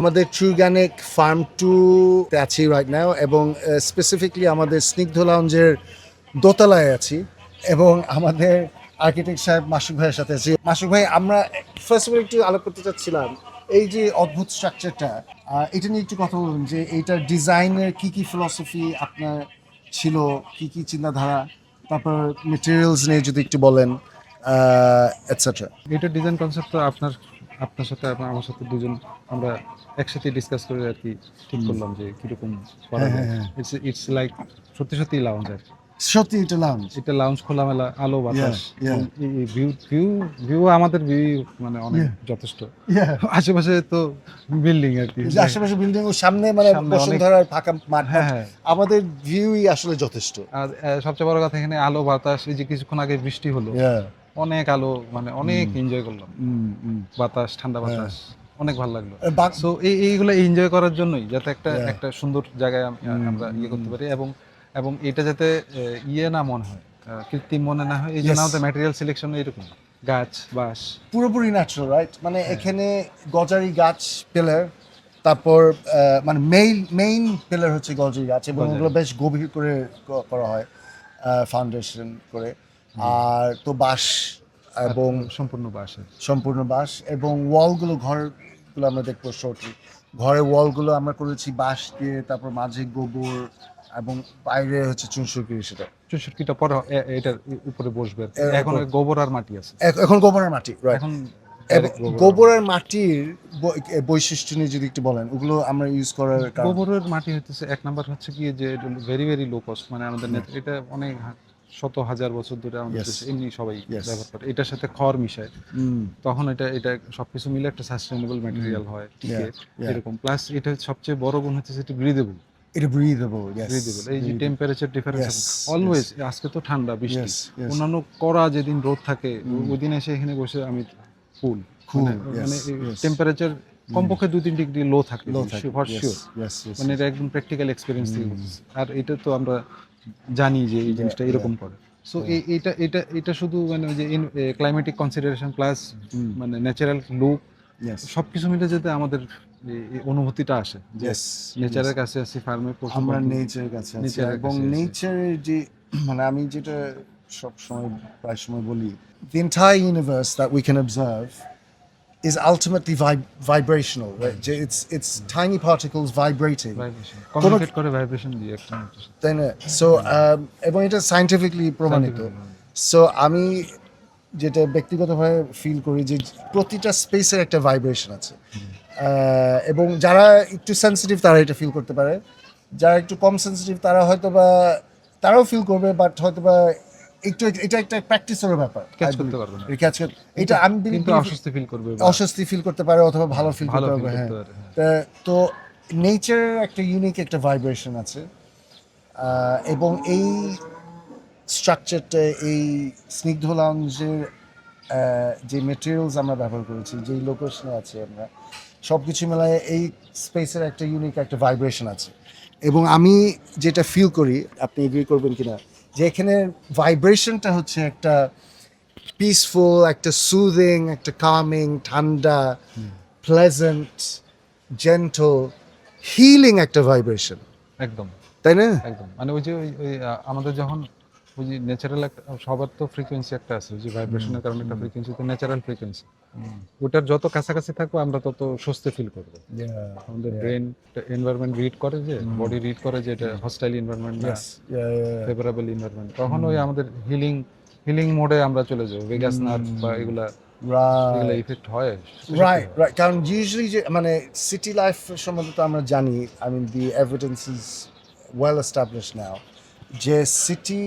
আমাদের ট্রুগানিক farm two আছি right now এবং স্পেসিফিকলি আমাদের স্নিগ্ধ লাউঞ্জের দোতলায় আছি এবং আমাদের আর্কিটেক্ট সাহেব মাসুক ভাইয়ের সাথে আছি। মাসুক ভাই, আমরা ফার্স্ট অফ অল একটু আলোক করতে চাচ্ছিলাম এই যে অদ্ভুত স্ট্রাকচারটা, এটা নিয়ে একটু কথা বলুন যে এইটার ডিজাইনের কি কি ফিলসফি আপনার ছিল, কি কি চিন্তাধারা, তারপর মেটেরিয়ালস নিয়ে যদি একটু বলেন এটসেট্রা। এটা ডিজাইন কনসেপ্ট তো আপনার সাথে আমার সাথে দুজন আমরা একসাথে ডিসকাস করে আর কি ঠিক করলাম যে কিরকম করা যায়। ইটস লাইক সত্যি সত্যি লাউঞ্জ আর কি। সত্যি এটা লাউঞ্জ। এটা লাউঞ্জ, খোলামেলা আলো বাতাস, yeah. ভিউ ভিউ ভিউ আমাদের ভিউ মানে অনেক যথেষ্ট। আশেপাশে তো বিল্ডিং আর কি, আশেপাশে বিল্ডিং ও সামনে মানে বসুন্ধরার ফাঁকা মাঠ। আমাদের ভিউই আসলে যথেষ্ট। আর সবচেয়ে বড় কথা এখানে আলো বাতাস, এই যে কিছুক্ষণ আগে বৃষ্টি হলো, অনেক আলো, মানে অনেক এনজয় করলাম। বাতাস, ঠান্ডা বাতাস, অনেক ভালো লাগলো। সো এইগুলো এনজয় করার জন্যই যাতে একটা সুন্দর জায়গায় আমরা করতে পারি এবং এটা যাতে না মনে হয়, কৃত্রিম মনে না হয়, এই জন্য আমাদের ম্যাটেরিয়াল সিলেকশন এরকম গাছ বাঁশ পুরোপুরি ন্যাচারাল, রাইট? মানে এখানে গজারি গাছ পিলার, তারপর মানে মেইন পিলার হচ্ছে গজারি গাছ এবং ওগুলো বেশ গভীর করে করা হয় ফাউন্ডেশন করে। আর তো বাঁশ এবং সম্পূর্ণ বাঁশ এবং ওয়ালগুলো, ঘরগুলো আমরা দেখবো শর্টলি, ঘরের ওয়ালগুলো আমরা করেছি বাঁশ দিয়ে, তারপর মাঝে গোবর এবং বাইরে হচ্ছে চুনসুরকিটা পরে এটার উপরে বসবে। এখন গোবর আর মাটি আছে, এখন গোবর আর মাটি, রাইট? এখন গোবরের মাটির বৈশিষ্ট্য নিয়ে যদি একটু বলেন, ওগুলো আমরা ইউজ করার কারণ। গোবরের মাটি হচ্ছে এক নাম্বার হচ্ছে কি যে ভেরি ভেরি লো কস্ট, মানে আমাদের এটা অনেক শত হাজার বছর ধরে আমাদের দেশে এমনি সবাই ব্যবহার করে। এটার সাথে খড় মিশায়, তখন এটা সবকিছু মিলে একটা সাস্টেনেবল ম্যাটেরিয়াল হয়, ঠিক আছে? এরকম প্লাস এটা সবচেয়ে বড় গুণ হচ্ছে এটা ব্রিদেবল। এটা ব্রিদেবল, এই যে টেম্পারেচার ডিফারেন্স অলওয়েজ, আজকে তো ঠান্ডা বৃষ্টি, অন্যান্য কড়া যেদিন রোদ থাকে ওই দিন এসে এখানে বসে আমি ফুল মানে টেম্পারেচার কমপক্ষে 2-3 ডিগ্রি লো থাকে, মানে এটা একদম প্র্যাকটিক্যাল এক্সপেরিয়েন্স থেকে বলছি। আর এটা তো আমরা জানি যে এই জিনিসটা এরকম করে। সো এটা শুধু মানে যে ক্লাইমেটিক কনসিডারেশন প্লাস মানে ন্যাচারাল লুক, সবকিছু মিলে যাতে আমাদের অনুভূতিটা আসে যে নেচারের কাছে আছি, ফার্মে আমরা নেচারের কাছে আছি। এবং নেচারের যে মানে আমি যেটা সব সময় প্রায় সময় বলি, the entire universe that we can observe is ultimately vibrational, right? It's tiny particles vibrating, communicate করে ভাইব্রেশন দিয়ে একটা, তাই না? সো এবং এটা সায়েন্টিফিক্যালি প্রমাণিত। সো আমি যেটা ব্যক্তিগতভাবে ফিল করি যে প্রতিটা স্পেসের একটা ভাইব্রেশন আছে, এবং যারা একটু সেন্সিটিভ তারা এটা ফিল করতে পারে, যারা একটু কম সেন্সিটিভ তারা হয়তো বা তারাও ফিল করবে, বাট হয়তো বা একটু এটা একটা প্র্যাকটিসের ব্যাপার, ক্যাচ করতে পারবে না এটা আমি কিন্তু অস্বস্তি ফিল করতে পারে অথবা ভালো ফিল করতে পারবে। হ্যাঁ, তো নেচারের একটা ইউনিক একটা ভাইব্রেশন আছে, এবং এই স্ট্রাকচারটা, এই স্নিগ্ধ লাউঞ্জের যে মেটেরিয়ালস আমরা ব্যবহার করেছি, যেই লোকেশনে আছে আমরা, সব কিছু মেলায় এই স্পেসের একটা ইউনিক একটা ভাইব্রেশন আছে। এবং আমি যেটা ফিল করি, আপনি এগ্রি করবেন কিনা, যে এখানে ভাইব্রেশনটা হচ্ছে একটা পিসফুল, একটা সুদিং, একটা কামিং, ঠান্ডা, প্লেজেন্ট, জেন্টল, হিলিং একটা ভাইব্রেশন। একদম, তাই না? একদম, মানে ওই যে ওই আমাদের যখন ওই যে ন্যাচারাল সবার তো ফ্রিকোয়েন্সি একটা আছে, যে ভাইব্রেশনের কারণে একটা ফ্রিকোয়েন্সি, তো ন্যাচারাল ফ্রিকোয়েন্সি, ওটার যত কাছাকাছি থাকবো আমরা তত স্বস্তি ফিল করবো। আমাদের ব্রেন এনভায়রনমেন্ট রিড করে, যে বডি রিড করে যে এটা হস্টাইল এনভায়রনমেন্ট না ফেভারেবল এনভায়রনমেন্ট, তখন ওই আমাদের হিলিং মোডে আমরা চলে যাবো। ভেগাস নার্ভ বা এগুলা ইফেক্ট হয়, রাইট। কারণ ইউজুয়ালি যে মানে সিটি লাইফ সম্বন্ধে তো আমরা জানি, I mean the evidence is well establish now, যে সিটি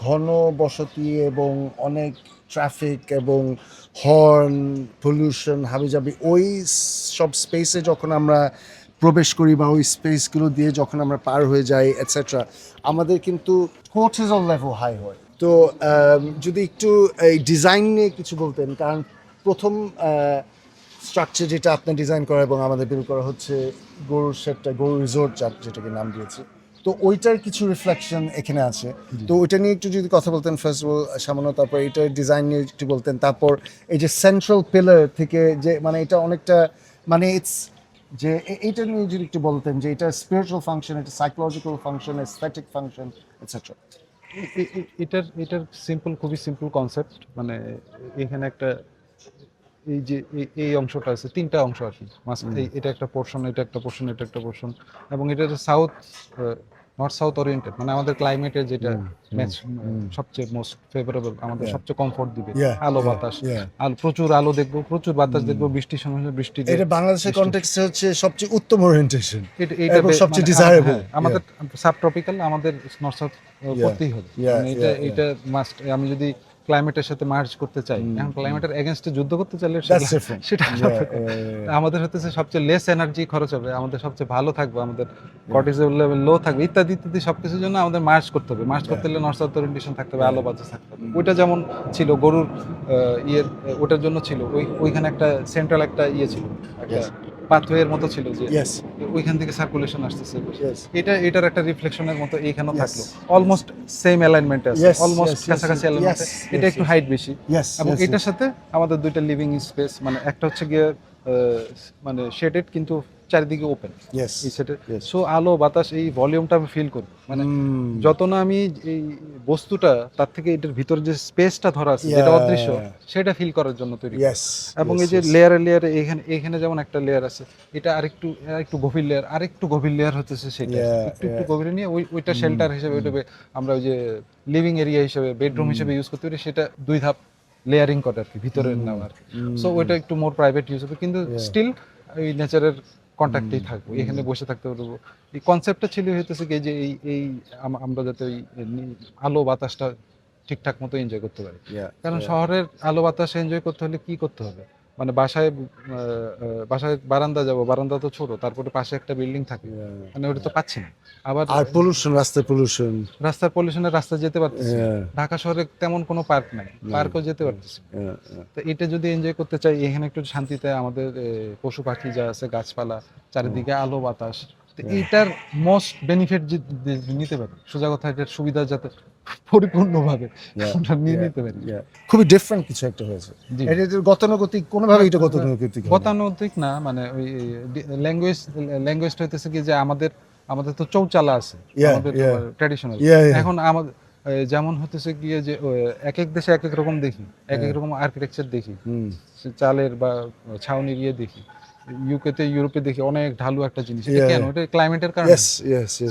ঘন বসতি এবং অনেক ট্রাফিক এবং হর্ন, পলিউশন, হাবিজাবি, ওই সব স্পেসে যখন আমরা প্রবেশ করি বা ওই স্পেসগুলো দিয়ে যখন আমরা পার হয়ে যাই এটসেট্রা, আমাদের কিন্তু কোর্টিজল লেভেল হাই হয়। তো যদি একটু এই ডিজাইন নিয়ে কিছু বলতেন, কারণ প্রথম স্ট্রাকচার যেটা আপনার ডিজাইন করা এবং আমাদের বিল করা হচ্ছে গরুর শেডটা, গরু রিসোর্ট যেটাকে নাম দিয়েছি, তো ওইটার কিছু রিফ্লেকশন এখানে আছে। তো ওইটা নিয়ে একটু যদি কথা বলতেন ফার্স্ট অফ অল সামান্য, তারপর এইটার ডিজাইন নিয়ে একটু বলতেন, তারপর এই যে সেন্ট্রাল পিলার থেকে যে মানে এটা অনেকটা মানে ইটস যে এইটা নিয়ে যদি একটু বলতেন যে এটা স্পিরিচুয়াল ফাংশন, এটা psychological function, aesthetic function etcetera. এটার খুবই সিম্পল কনসেপ্ট, মানে এখানে একটা এই যে এই অংশটা আছে, তিনটা অংশ আর কি, এটা একটা পোর্শন, এটা একটা পোর্শন, এটা একটা পোর্শন, এবং এটা সাউথ নর্থ সাউথ ওরিয়েন্টেড, মানে আমাদের ক্লাইমেটের যেটা ম্যাচ সবচেয়ে মোস্ট ফেভারেবল, আমাদের সবচেয়ে কমফোর্ট দিবে, আলো বাতাস, প্রচুর আলো দেখবো, প্রচুর বাতাস দেখবো, বৃষ্টির সময় বৃষ্টি, এটা বাংলাদেশের কনটেক্সটে হচ্ছে সবচেয়ে উত্তম ওরিয়েন্টেশন, এটা এবং সবচেয়ে ডিজায়ারেবল। আমাদের সাবট্রপিক্যাল, আমাদের নর্থ সাউথ করতেই হবে, এটা মাস্ট। আমি যদি ক্লাইমেটের সাথে মার্জ করতে চাই, এখন ক্লাইমেটের এগেইনস্টে যুদ্ধ করতে চাইলে সেটা আমাদের হচ্ছে সবচেয়ে লেস এনার্জি খরচ হবে, আমাদের সবচেয়ে ভালো থাকবে, আমাদের কর্টিসল লেভেল লো থাকবে, ইত্যাদি ইত্যাদি সবকিছুর জন্য আমাদের মার্জ করতে হবে। মার্জ করতে হলে নর্থ সাউথ ওরিয়েন্টেশন থাকতে হবে, আলো বাতাস থাকতে হবে। ওইটা যেমন ছিল গরুর ওটার জন্য ছিল, ওইখানে একটা সেন্ট্রাল একটা ছিল, একটা পাথওয়ের মতো ছিল, যে ওইখান থেকে সার্কুলেশন আসতেছে, এটার একটা রিফ্লেকশনের মতো এইখানেও থাকলো, অলমোস্ট সেম অ্যালাইনমেন্টে আছে, অলমোস্ট কাছাকাছি অ্যালাইনমেন্টে, এটা একটু হাইট বেশি, এবং এটার সাথে আমাদের দুইটা লিভিং স্পেস, মানে একটা হচ্ছে গিয়ে মানে শেডেড কিন্তু চারিদিকে ওপেন, এই সেটে সো আলো বাতাস এই ভলিউমটা আমি ফিল করি, মানে যত না আমি এই বস্তুটা তার থেকে এটার ভিতরে যে স্পেসটা ধরা আছে, যেটা অদৃশ্য, সেটা ফিল করার জন্য তৈরি, এবং এই যে লেয়ারে এখানে যেমন একটা লেয়ার আছে, এটা আরেকটু গভীর লেয়ার, আরেকটু গভীর লেয়ার হতেছে, সেটা একটু গভীরে নিয়ে ওইটা শেল্টার হিসেবে, ওইটা আমরা ওই যে লিভিং এরিয়া হিসেবে, বেডরুম হিসেবে ইউজ করতে পারি, সেটা 2 ধাপ লেয়ারিং করে আর কি, ভিতরে নেওয়া আর কি। সো ওইটা একটু মোর প্রাইভেট ইউজ হবে, কিন্তু স্টিল ওই নেচারের কন্ট্যাক্টেই থাকবো, এখানে বসে থাকতে পারবো। এই কনসেপ্টটা ছিল হইতেছে কি যে এই আমরা যাতে ওই আলো বাতাসটা ঠিকঠাক মতো এনজয় করতে পারি, কারণ শহরের আলো বাতাস এনজয় করতে হলে কি করতে হবে, মানে বাসায় বারান্দা যাব, বারান্দা তো ছোট, তারপরে পাশে একটা বিল্ডিং থাকে, মানে ওটা তো পাচ্ছি না, আবার আর পলিউশন, রাস্তার পলিউশনের রাস্তা যেতে পারতেছি, ঢাকা শহরে তেমন কোনো পার্ক নাই, পার্কও যেতে পারতেছি। তো এটা যদি এনজয় করতে চাই, এখানে একটু শান্তিতে আমাদের পশু পাখি যা আছে, গাছপালা, চারিদিকে আলো বাতাস, তো এইটার মোস্ট বেনিফিট নিতে পারি, সোজা কথা এটার সুবিধা যাতে পরিপূর্ণভাবে আমরা নিয়ে নিতে পারি। খুবই ডিফারেন্ট কিছু একটা হয়েছে, এটা গতানুগতিক কোনোভাবে, এটা গতানুগতিক না, মানে ওই ল্যাঙ্গুয়েজটা হইতেছে কি যে আমাদের তো চৌচালা আছে, আমাদের ট্র্যাডিশনাল, এখন আমাদের যেমন হতেছে গিয়ে যে এক এক দেশে এক এক রকম দেখি, এক এক রকম আর্কিটেকচার দেখি, চালের বা ছাউনির দেখি, ইউরোপে দেখি অনেক ঢালু একটা জিনিস, কেন? এটা ক্লাইমেটের কারণে।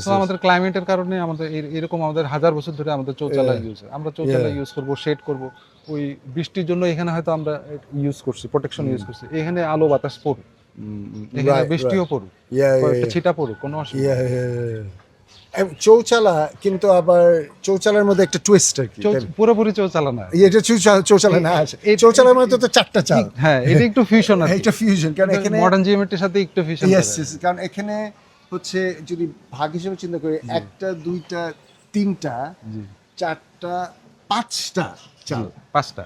সো আমাদের ক্লাইমেটের কারণে আমাদের এরকম আমাদের 1000 বছর ধরে আমাদের চৌচালা ইউজ, আমরা চৌচালা ইউজ করব, শেড করব, ওই বৃষ্টির জন্য এখানে হয়তো আমরা ইউজ করছি, প্রোটেকশন ইউজ করছি, এখানে আলো বাতাস পড়ুক, এখানে বৃষ্টিও পড়ুক, একটা ছিটা পড়ুক, কোনো অসুবিধা চৌচালা, কিন্তু আবার চৌচালার মধ্যে একটা টুইস্ট আর কি, পুরোপুরি চৌচালা না, এটা চৌচালা না, চৌচালার মধ্যে তো 4টা চাল, হ্যাঁ, এটা একটু ফিউশন আর এটা ফিউশন, কারণ এখানে মডার্ন জিওমেট্রির সাথে একটু ফিউশন, কারণ এখানে হচ্ছে যদি ভাগ হিসেবে চিন্তা করি, 1টা 2টা 3টা 4টা 5টা চাল,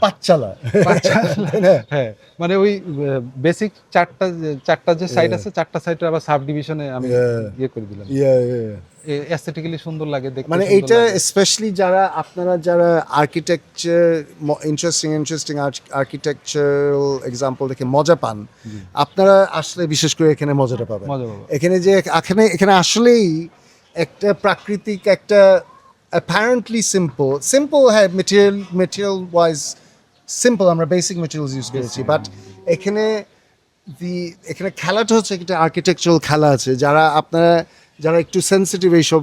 5চালা, হ্যাঁ, মানে ওই বেসিক চারটা যে সাইড আছে, 4টা সাইডে আবার সাব ডিভিশনে আমি করে দিলাম, অ্যাসথেটিক্যালি সুন্দর লাগে দেখতে, মানে এটা স্পেশালি যারা আর্কিটেকচার ইন্টারেস্টিং আর্কিটেকচারাল এক্সাম্পল দেখে মজা পান, আপনারা আসলে বিশেষ করে এখানে মজাটা পাবেন। এখানে আসলেই একটা প্রাকৃতিক, একটা apparently simple হ্যাঁ, material wise simple, আমরা বেসিক ম্যাটেরিয়ালস ইউজ করেছি, বাট এখানে খেলাটা হচ্ছে একটা আর্কিটেকচারাল খেলা আছে, যারা একটু সেনসিটিভ এইসব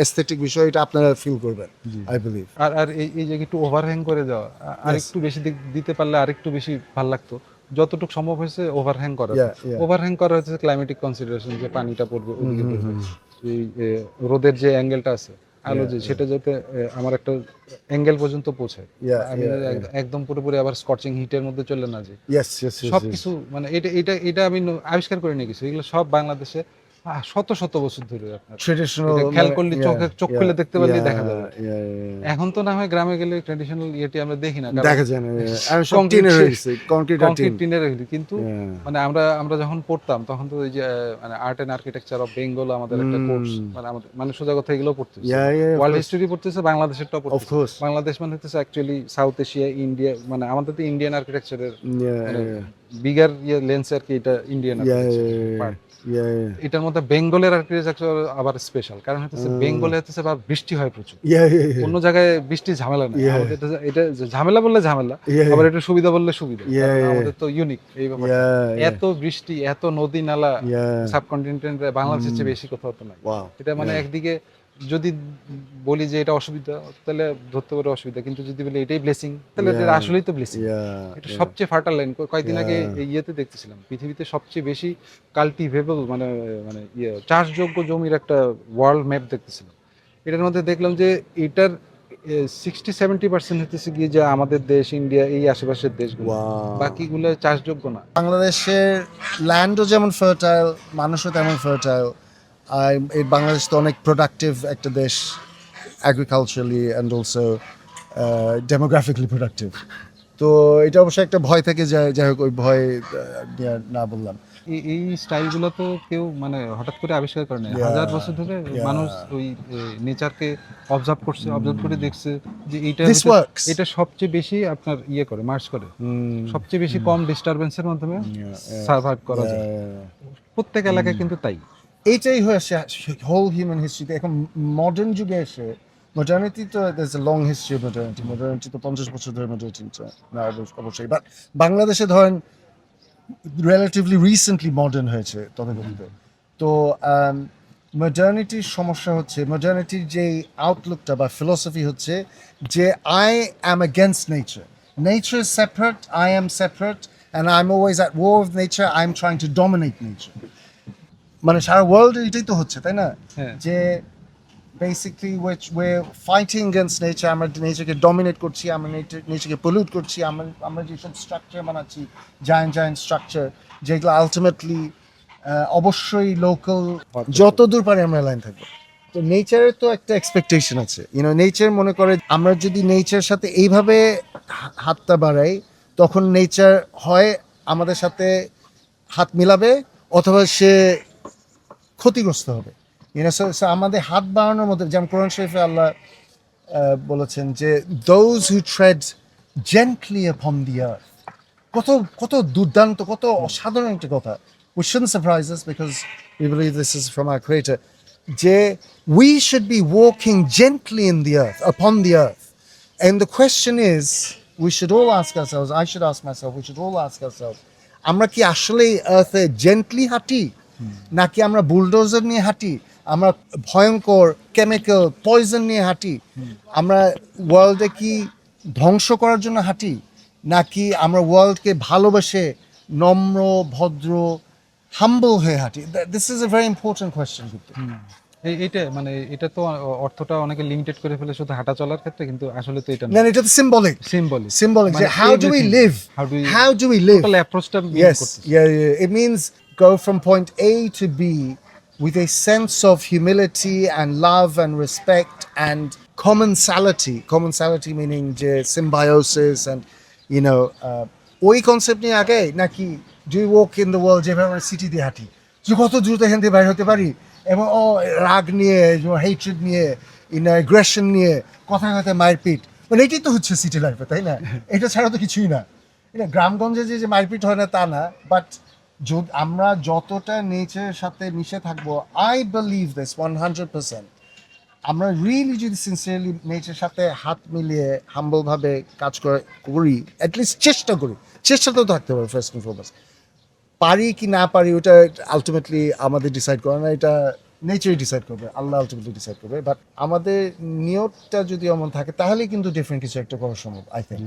এস্থেটিক বিষয়, এটা আপনারা ফিল করবেন, আই বিলিভ। আর এই যে একটু ওভারহ্যাং করে দেওয়া, আর একটু বেশি দিতে পারলে আর একটু বেশি ভালো লাগতো, যতটুকু সম্ভব হয়েছে ওভারহ্যাং করা হচ্ছে ক্লাইমেটিক কনসিডারেশন, যে পানিটা পড়বে ওদিকে পড়বে, এই রোদের যে অ্যাঙ্গেলটা আছে, আলো যে সেটা যাতে আমার একটা অ্যাঙ্গেল পর্যন্ত পৌঁছায়, আমি একদম পুরোপুরি আবার স্কচিং হিটের মধ্যে চলে না যে সবকিছু, মানে এটা আমি আবিষ্কার করে নিয়ে গেছি, এগুলো সব বাংলাদেশে শত শত বছর ধরে আপনার ট্রেডিশনাল, খেয়াল করলে চোখ খুলে দেখতে পারলেই দেখা যাবে। এখন তো না হয় গ্রামে গেলে ট্রেডিশনাল আমরা দেখি না, দেখা যায় না, কংক্রিট টিনের, কিন্তু মানে আমরা যখন পড়তাম তখন তো ওই যে মানে art and architecture of Bengal আমাদের একটা কোর্স, মানে আমাদের মানে সোজা কথা এগুলো পড়তেছে, ওয়ার্ল্ড হিস্টরি পড়তেছে, বাংলাদেশেরটাও পড়তেছে। বাংলাদেশ মানে হচ্ছে অ্যাকচুয়ালি সাউথ এশিয়া, ইন্ডিয়া, মানে আমাদের তো ইন্ডিয়ান আর্কিটেকচারের বিগার লেন্স আর কি, এটা ইন্ডিয়ান আর্কিটেকচার পার্ট। এটার মধ্যে বেঙ্গলের আর্কিটেকচার আবার স্পেশাল, কারণ হচ্ছে বেঙ্গলে হচ্ছে আবার বৃষ্টি হয় প্রচুর, অন্য জায়গায় বৃষ্টি ঝামেলা নেই, আমাদের এটা ঝামেলা বললে ঝামেলা, আবার এটা সুবিধা বললে সুবিধা, কারণ আমাদের তো ইউনিক এই ব্যাপারটা। এত বৃষ্টি, এত নদী নালা সাবকন্টিনেন্টে বাংলাদেশের চেয়ে বেশি কোথাও তো নাই। এটা মানে একদিকে যদি বলি যে এটা অসুবিধা, তাহলে ধরতে পারে অসুবিধা, কিন্তু যদি বলি এটাই ব্লেসিং, তাহলে এটা আসলেই তো ব্লেসিং। এটা সবচেয়ে ফার্টাইল ল্যান্ড। কয়েকদিন আগে ইয়েতে দেখতেছিলাম পৃথিবীতে সবচেয়ে বেশি কাল্টিভেবল মানে মানে চাষযোগ্য জমির একটা ওয়ার্ল্ড ম্যাপ দেখতেছিলাম। এটার মধ্যে দেখলাম যে এটার 60-70% হতেছে গিয়ে যে আমাদের দেশ ইন্ডিয়া এই আশেপাশের দেশগুলো, বাকিগুলো চাষযোগ্য না। বাংলাদেশের ল্যান্ডও যেমন ফার্টাইল, মানুষও তেমন ফার্টাইল। এই বাংলাদেশ তো অনেক প্রোডাক্টিভ একটা দেশ, অ্যাগ্রিকালচারালি অ্যান্ড অলসো ডেমোগ্রাফিক্যালি প্রোডাক্টিভ। তো এটা অবশ্যই একটা ভয় থেকে যায়, যাই হোক ওই ভয় নিয়ে না বললাম। এই স্টাইলগুলো তো কেউ মানে হঠাৎ করে আবিষ্কার করে না, হাজার বছর ধরে মানুষ ওই নেচারকে অবজার্ভ করছে, অবজার্ভ করে দেখছে যে এটা সবচেয়ে বেশি আপনার ইয়ে করে, মার্চ করে, সবচেয়ে বেশি কম ডিস্টারবেন্সের মাধ্যমে সার্ভাইভ করা যায়। প্রত্যেক এলাকায় কিন্তু তাই। এইটাই হয়েছে হোল হিউম্যান হিস্ট্রিতে। এখন মডার্ন যুগে এসে মডার্নিটি তো there's a long history of modernity তো 50 বছর ধরে মডার্নিটি না অবশ্যই, বাট বাংলাদেশে ধরেন রিলেটিভলি রিসেন্টলি মডার্ন হয়েছে তথাকথিত। তো মডার্নিটির সমস্যা হচ্ছে, মডার্নিটির যে আউটলুকটা বা ফিলোসফি হচ্ছে যে I am against nature, nature is separate, I am separate, and I am always at war with nature, I am trying to dominate nature. মানে সারা ওয়ার্ল্ডে এটাই তো হচ্ছে, তাই না? যে basically we're fighting against nature, আমরা নেচারকে ডমিনেট করছি, আমরা নেচারকে পলিউট করছি, আমরা যেসব স্ট্রাকচার বানাচ্ছি, জায়ান্ট স্ট্রাকচার, যেগুলো আলটিমেটলি অবশ্যই লোকাল, যত দূর পারে আমরা লাইন থাকবো। তো নেচারের তো একটা এক্সপেকটেশন আছে, নেচার মনে করে আমরা যদি নেচারের সাথে এইভাবে হাতটা বাড়াই, তখন নেচার হয় আমাদের সাথে হাত মিলাবে অথবা সে ক্ষতিগ্রস্ত হবে। আমাদের হাত বাড়ানোর মধ্যে, যেমন কোরআন শরীফে আল্লাহ বলেছেন যে those who tread gently upon the earth, কত দুর্দান্ত, কত অসাধারণ একটা কথা। We shouldn't surprise us because we believe this is from our creator, যে we should be walking gently in the earth, upon the earth. And the question is, we should all ask ourselves, I should ask myself, we should all ask ourselves, আমরা কি আসলে আর্থে gently হাঁটি, নাকি আমরা bulldozer নিয়ে হাঁটি, আমরা ভয়ঙ্কর কেমিক্যাল পয়জন নিয়ে হাঁটি, আমরা ওয়ার্ল্ডে কি ধ্বংস করার জন্য হাঁটি, নাকি আমরা ওয়ার্ল্ডকে ভালোবেসে নম্র ভদ্র হাম্বল হয়ে হাঁটি? This is a very important question. এইটা মানে এটা তো অর্থটা অনেকে লিমিটেড করে ফেলে শুধু হাঁটা চলার ক্ষেত্রে, কিন্তু আসলে তো এটা না, এটা তো সিম্বলিক যে how do we live, total অ্যাপ্রোচটা মিন করতেছে। It means go from point A to B with a sense of humility and love and respect and commensality meaning যে symbiosis and ওই কনসেপ্ট নিয়ে আগে, নাকি do you walk in the world যেভাবে আমরা city দিয়ে হাঁটি, যে কত দ্রুত এখান থেকে বাইরে হতে পারি, এবং রাগ নিয়ে, হেট্রেড নিয়ে, অ্যাগ্রেশন নিয়ে, কথায় কথায় মারপিট, মানে এটাই তো হচ্ছে সিটি লাইফে, তাই না? এটা ছাড়া তো কিছুই না। এটা গ্রামগঞ্জে যে মারপিট হয় না তা না, বাট আমরা যতটা নেচারের সাথে মিশে থাকবো, আই বিলিভ দিস 100%, আমরা রিয়েলি যদি সিনসিয়ারলি নেচারের সাথে হাত মিলিয়ে হাম্বলভাবে কাজ করি, অ্যাটলিস্ট চেষ্টা তো থাকতে হবে ফার্স্ট অ্যান্ড ফরমোস্ট। পারি কি না পারি ওটা আলটিমেটলি আমাদের ডিসাইড করে না, এটা নেচারই ডিসাইড করবে, আল্লাহ আলটিমেটলি ডিসাইড করবে। বাট আমাদের নিয়তটা যদি এমন থাকে তাহলে কিন্তু ডিফারেন্ট কিছু একটা করা সম্ভব, আই থিঙ্ক।